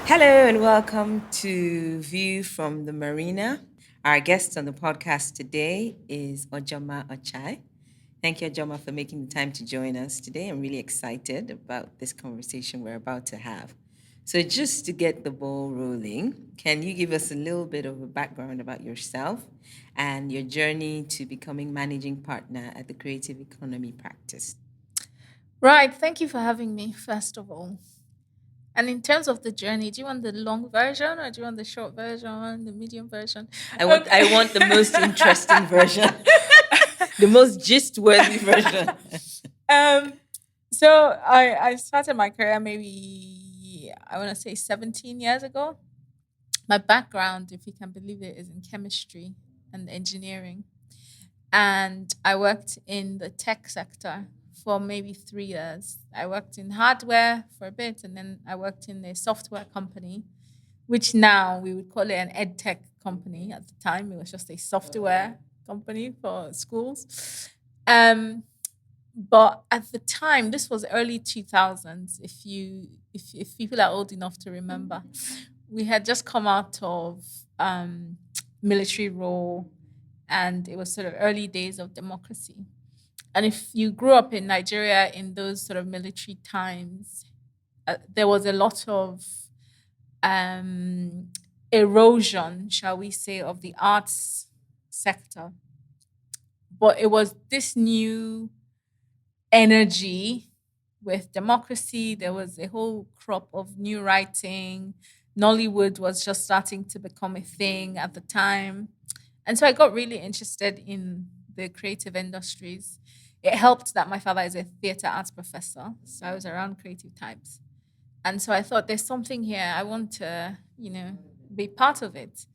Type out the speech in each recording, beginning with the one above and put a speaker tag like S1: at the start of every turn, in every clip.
S1: Hello and welcome to View from the Marina. Our guest on the podcast today is Ojoma Ochai. Thank you, Ojoma, for making the time to join us today. I'm really excited about this conversation we're about to have. So, just to get the ball rolling, can you give us a little bit of a background about yourself and your journey to becoming managing partner at the Creative Economy Practice?
S2: Right. Thank you for having me, first of all. And in terms of the journey, do you want the long version or do you want the short version, the medium version?
S1: I want the most interesting version, the most gist-worthy version.
S2: um, so I started my career maybe, I want to say 17 years ago. My background, if you can believe it, is in chemistry and engineering. And I worked in the tech sector for maybe 3 years. I worked in hardware for a bit, and then I worked in a software company, which now we would call it an ed tech company. At the time, it was just a software company for schools. But at the time, this was early 2000s. If people are old enough to remember, we had just come out of military rule, and it was sort of early days of democracy. And if you grew up in Nigeria in those sort of military times, there was a lot of um, erosion, shall we say, of the arts sector. But it was this new energy with democracy. There was a whole crop of new writing. Nollywood was just starting to become a thing at the time. And so I got really interested in the creative industries. It helped that my father is a theatre arts professor. So I was around creative types. And so I thought there's something here. I want to, be part of it.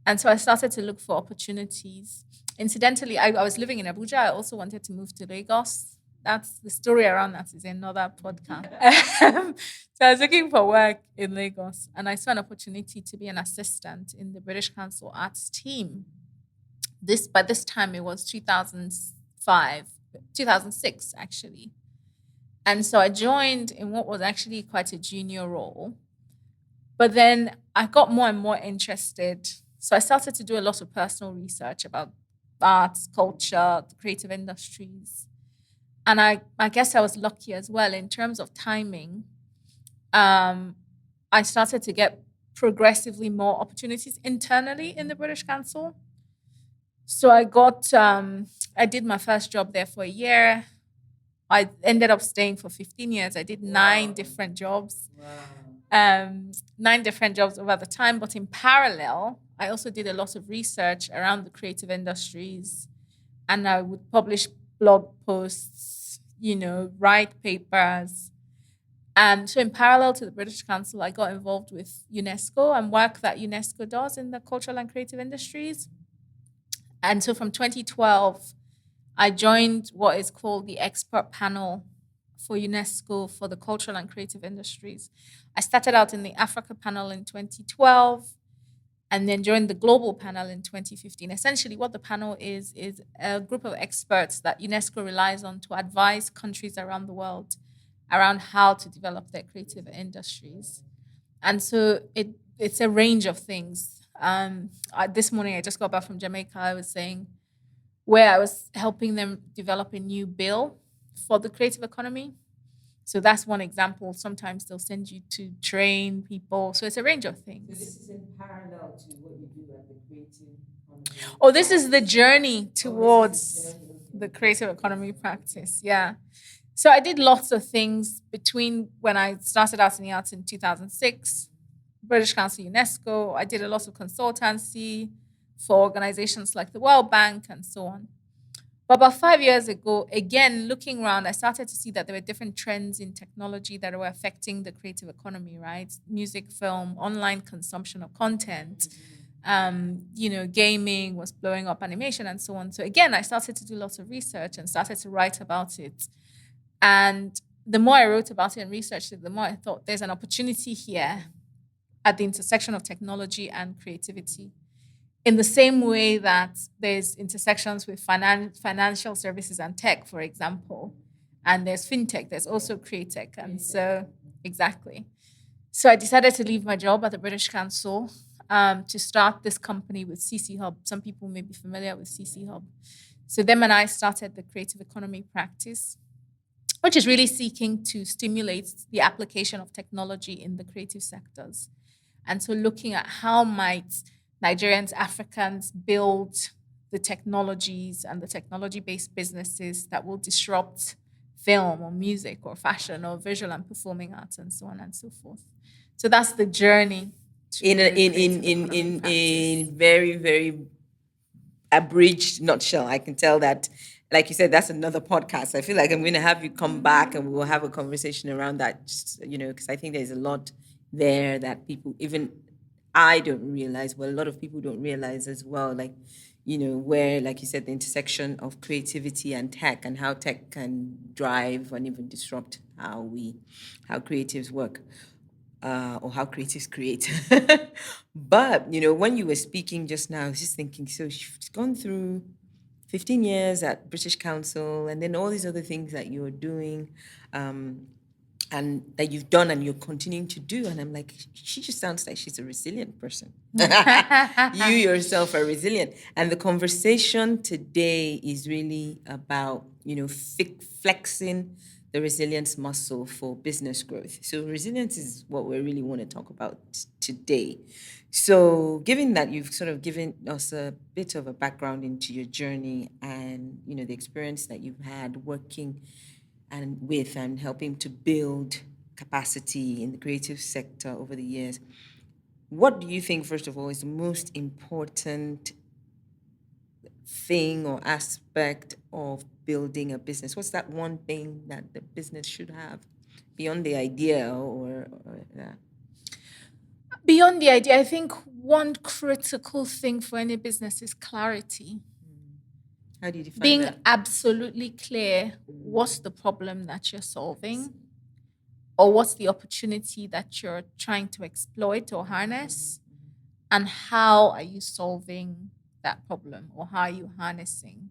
S2: And so I started to look for opportunities. Incidentally, I was living in Abuja. I also wanted to move to Lagos. That's the story around that is another podcast. So I was looking for work in Lagos, and I saw an opportunity to be an assistant in the British Council Arts team. This by this time it was 2005, 2006 actually. And so I joined in what was actually quite a junior role. But then I got more and more interested. So I started to do a lot of personal research about arts, culture, the creative industries. And I guess I was lucky as well in terms of timing. Um, I started to get progressively more opportunities internally in the British Council. So I did my first job there for a year. I ended up staying for 15 years. I did nine different jobs, 9 different jobs over the time. But in parallel, I also did a lot of research around the creative industries, and I would publish blog posts, write papers. And so, in parallel to the British Council, I got involved with UNESCO and work that UNESCO does in the cultural and creative industries. And so, from 2012, I joined what is called the expert panel for UNESCO for the cultural and creative industries. I started out in the Africa panel in 2012 and then joined the global panel in 2015. Essentially, what the panel is a group of experts that UNESCO relies on to advise countries around the world around how to develop their creative industries. And so it's a range of things. This morning, I just got back from Jamaica. I was saying where I was helping them develop a new bill for the creative economy. So that's one example. Sometimes they'll send you to train people. So it's a range of
S1: So
S2: things.
S1: this is in parallel to what you do at the Creative Economy.
S2: Oh, this is the journey
S1: Oh, this is
S2: towards
S1: journey.
S2: the
S1: Okay.
S2: creative economy practice. Yeah. So I did lots of things between when I started out in the arts in 2006, British Council UNESCO. I did a lot of consultancy for organizations like the World Bank and so on. But about 5 years ago, again, looking around, I started to see that there were different trends in technology that were affecting the creative economy, right? Music, film, online consumption of content, gaming was blowing up, animation, and so on. So again, I started to do lots of research and started to write about it. And the more I wrote about it and researched it, the more I thought there's an opportunity here at the intersection of technology and creativity. In the same way that there's intersections with financial services and tech, for example, and there's fintech, there's also createch. And so, exactly. So I decided to leave my job at the British Council to start this company with CC Hub. Some people may be familiar with CC Hub. So them and I started the creative economy practice, which is really seeking to stimulate the application of technology in the creative sectors. And so looking at how might Nigerians, Africans build the technologies and the technology-based businesses that will disrupt film or music or fashion or visual and performing arts and so on and so forth. So that's the journey
S1: in a very, very abridged nutshell. I can tell that, like you said, that's another podcast. I feel like I'm going to have you come back and we'll have a conversation around that, just, because I think there's a lot there that people, even I don't realize, well, a lot of people don't realize as well, like, where, like you said, the intersection of creativity and tech, and how tech can drive and even disrupt how creatives work. Or how creatives create. But, when you were speaking just now, I was just thinking, so she's gone through 15 years at British Council, and then all these other things that you're doing, and that you've done and you're continuing to do. And I'm like, she just sounds like she's a resilient person. You yourself are resilient. And the conversation today is really about, flexing the resilience muscle for business growth. So resilience is what we really want to talk about today. So given that you've sort of given us a bit of a background into your journey and, the experience that you've had working and helping to build capacity in the creative sector over the years, what do you think, first of all, is the most important thing or aspect of building a business? What's that one thing that the business should have beyond the idea or that?
S2: Beyond the idea, I think one critical thing for any business is clarity.
S1: How do you define
S2: Being
S1: that?
S2: absolutely clear what's the problem that you're solving, or what's the opportunity that you're trying to exploit or harness, and how are you solving that problem, or how are you harnessing.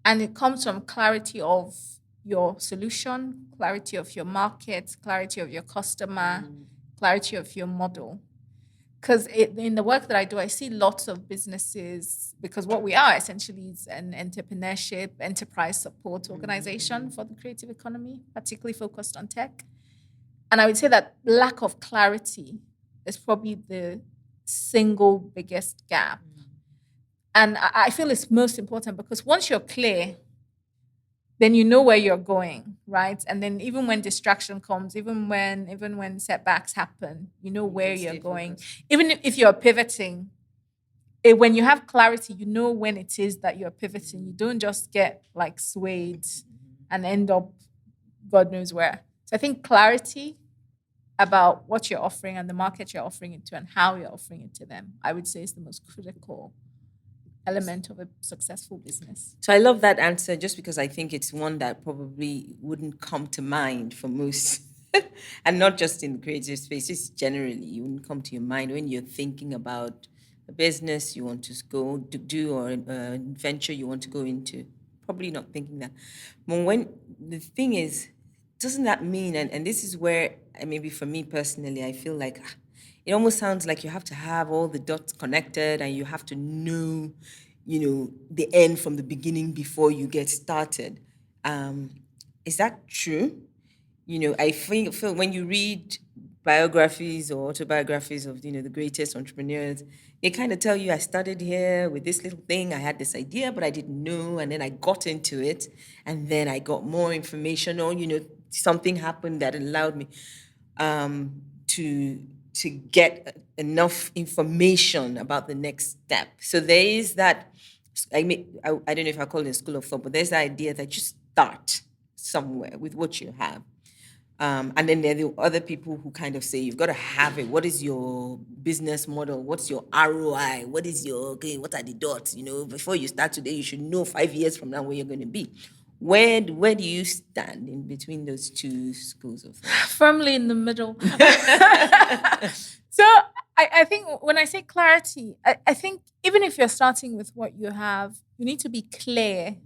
S2: And it comes from clarity of your solution, clarity of your market, clarity of your customer, clarity of your model. Because in the work that I do, I see lots of businesses, because what we are essentially is an entrepreneurship, enterprise support organization for the creative economy, particularly focused on tech. And I would say that lack of clarity is probably the single biggest gap. And I feel it's most important because once you're clear, then you know where you're going, right? And then even when distraction comes, even when setbacks happen, you know where you're going. Even if you're pivoting, when you have clarity, you know when it is that you're pivoting. You don't just get like swayed and end up God knows where. So I think clarity about what you're offering and the market you're offering it to and how you're offering it to them, I would say is the most critical element of a successful business.
S1: So I love that answer, just because I think it's one that probably wouldn't come to mind for most, and not just in the creative space, just generally, you wouldn't come to your mind when you're thinking about a business you want to go to do, or a venture you want to go into. Probably not thinking that. But when the thing is, doesn't that mean, and this is where maybe for me personally, I feel like it almost sounds like you have to have all the dots connected and you have to know, the end from the beginning before you get started. Is that true? I feel when you read biographies or autobiographies of, the greatest entrepreneurs, they kind of tell you, I started here with this little thing, I had this idea, but I didn't know, and then I got into it, and then I got more information, or, something happened that allowed me to get enough information about the next step. So there is that, I don't know if I call it a school of thought, but there's the idea that you start somewhere with what you have. And then there are the other people who kind of say, you've got to have it. What is your business model? What's your ROI? What are the dots? Before you start today, you should know 5 years from now where you're going to be. Where do you stand in between those two schools of thought?
S2: Firmly in the middle. So I think when I say clarity, I think even if you're starting with what you have, you need to be clear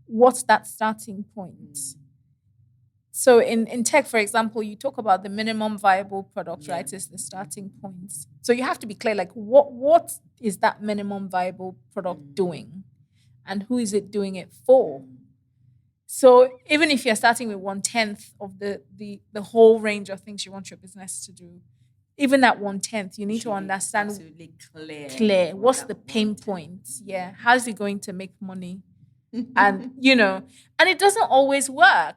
S2: what's that starting point. So in tech, for example, you talk about the minimum viable product,
S1: Yeah.
S2: right? Is the starting points. So you have to be clear, like what is that minimum viable product doing, and who is it doing it for? So even if you're starting with 1/10 of the whole range of things you want your business to do, even at 1/10, you need to understand
S1: absolutely
S2: clear
S1: what
S2: what's
S1: that
S2: the pain
S1: 1/10
S2: points. Yeah, how's it going to make money? And and it doesn't always work.